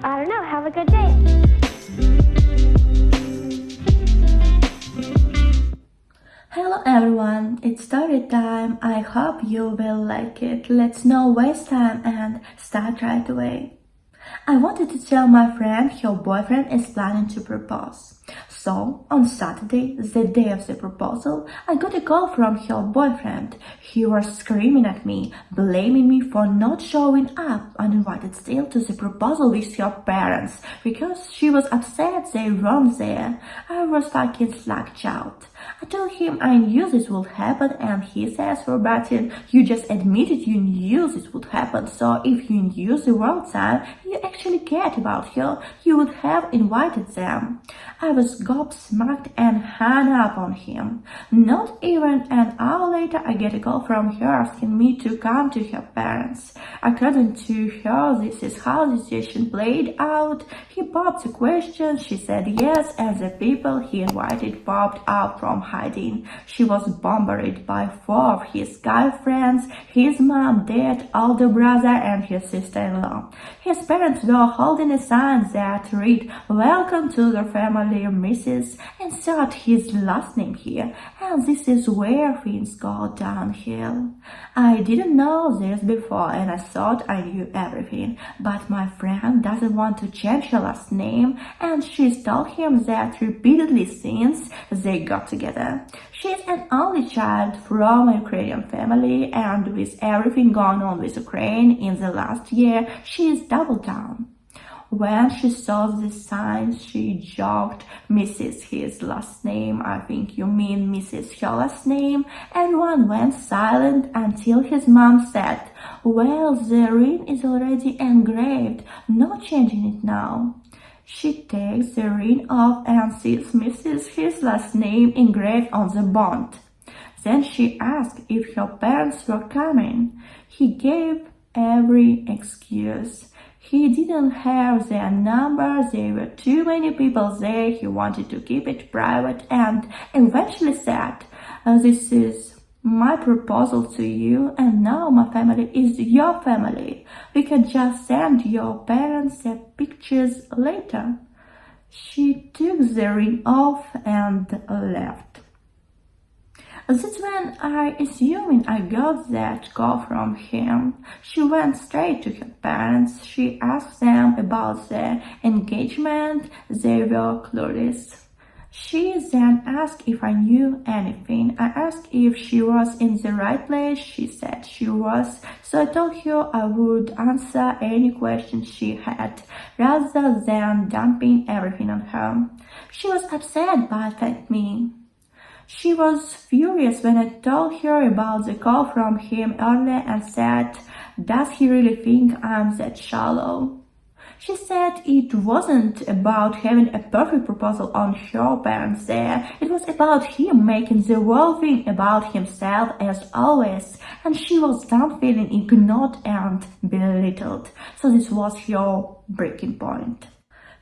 I don't know, have a good day. Hello everyone, it's story time. I hope you will like it. Let's not waste time and start right away. I wanted to tell my friend her boyfriend is planning to propose. So, on Saturday, the day of the proposal, I got a call from her boyfriend. He was screaming at me, blaming me for not showing up uninvited still to the proposal with her parents, because she was upset they weren't there. I was fucking slacked out. I told him I knew this would happen, and he says, Robertin, you just admitted you knew this would happen, so if you knew the wrong time, you actually cared about her, you would have invited them. I was gobsmacked and hung up on him. Not even an hour later, I get a call from her asking me to come to her parents. According to her, this is how the situation played out. He popped the question, she said yes, and the people he invited popped out from hiding. She was bombarded by 4 of his guy friends, his mom, dad, older brother, and his sister-in-law. His parents were holding a sign that read, "Welcome to the family, Mrs. Insert his last name here," and this is where things go downhill. I didn't know this before, and I thought I knew everything, but my friend doesn't want to change her last name, and she's told him that repeatedly since they got together. She's an only child from a Ukrainian family, and with everything going on with Ukraine in the last year, she's doubled down. When she saw the signs, she joked, "Mrs. his last name, I think you mean Mrs. her last name." Everyone went silent until his mom said, "Well, the ring is already engraved, no changing it now." She takes the ring off and sees Mrs. his last name engraved on the bond. Then she asked if her parents were coming. He gave every excuse. He didn't have their number, there were too many people there, he wanted to keep it private, and eventually said, "This is my proposal to you, and now my family is your family. We can just send your parents the pictures later." She took the ring off and left. That's when I assuming I got that call from him. She went straight to her parents. She asked them about the engagement. They were clueless. She then asked if I knew anything. I asked if she was in the right place. She said she was. So I told her I would answer any questions she had, rather than dumping everything on her. She was upset but thanked me. She was furious when I told her about the call from him earlier and said, "Does he really think I'm that shallow?" She said it wasn't about having a perfect proposal on her parents there, it was about him making the whole thing about himself as always, and she was done feeling ignored and belittled, so this was her breaking point.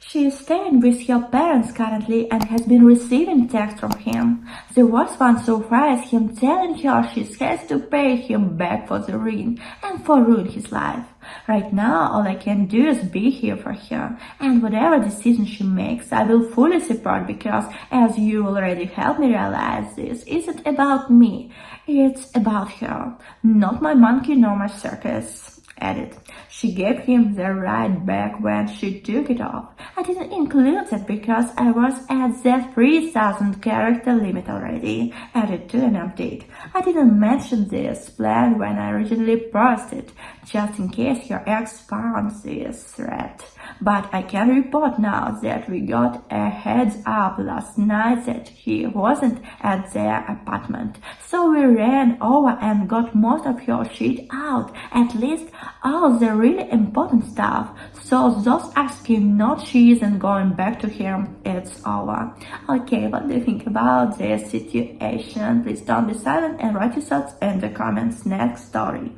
She is staying with her parents currently and has been receiving texts from him. The worst one so far is him telling her she has to pay him back for the ring and for ruining his life. Right now, all I can do is be here for her, and whatever decision she makes, I will fully support, because, as you already helped me realize, this isn't about me, it's about her, not my monkey nor my circus. Added. She gave him the right back when she took it off. I didn't include that because I was at the 3,000 character limit already, added to an update. I didn't mention this plan when I originally posted, just in case your ex found this thread. But I can report now that we got a heads up last night that he wasn't at their apartment. So we ran over and got most of her shit out, at least all the really important stuff. So those asking not she isn't going back to him, it's over. Okay, what do you think about this situation? Please don't be silent and write your thoughts in the comments. Next story.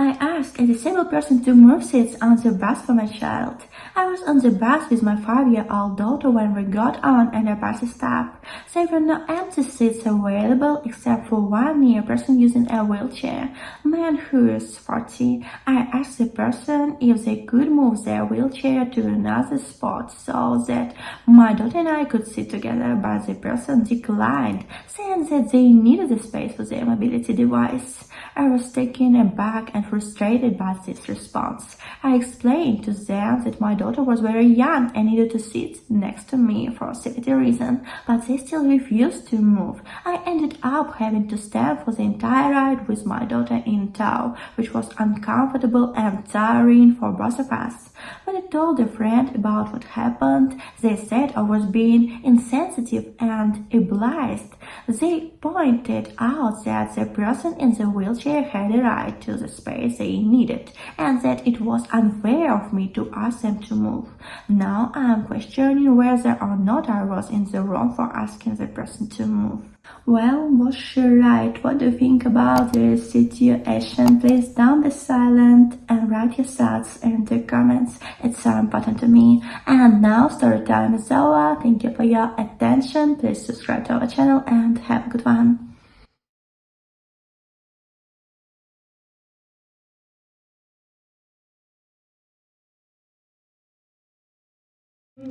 I asked a disabled person to move seats on the bus for my child. I was on the bus with my 5-year-old daughter when we got on and the bus stopped. There were no empty seats available except for one near person using a wheelchair, a man who is 40. I asked the person if they could move their wheelchair to another spot so that my daughter and I could sit together, but the person declined, saying that they needed the space for their mobility device. I was taken aback and frustrated by this response. I explained to them that my daughter was very young and needed to sit next to me for safety reasons, but they still refused to move. I ended up having to stand for the entire ride with my daughter in tow, which was uncomfortable and tiring for both of us. When I told a friend about what happened, they said I was being insensitive and obliged. They pointed out that the person in the wheelchair had a right to the space they needed, and that it was unfair of me to ask them to move. Now I am questioning whether or not I was in the wrong for asking the person to move. Well, was she right? What do you think about this situation? Please don't be silent and write your thoughts in the comments. It's so important to me. And now story time is over. Thank you for your attention. Please subscribe to our channel and have a good one.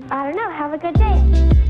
I don't know. Have a good day.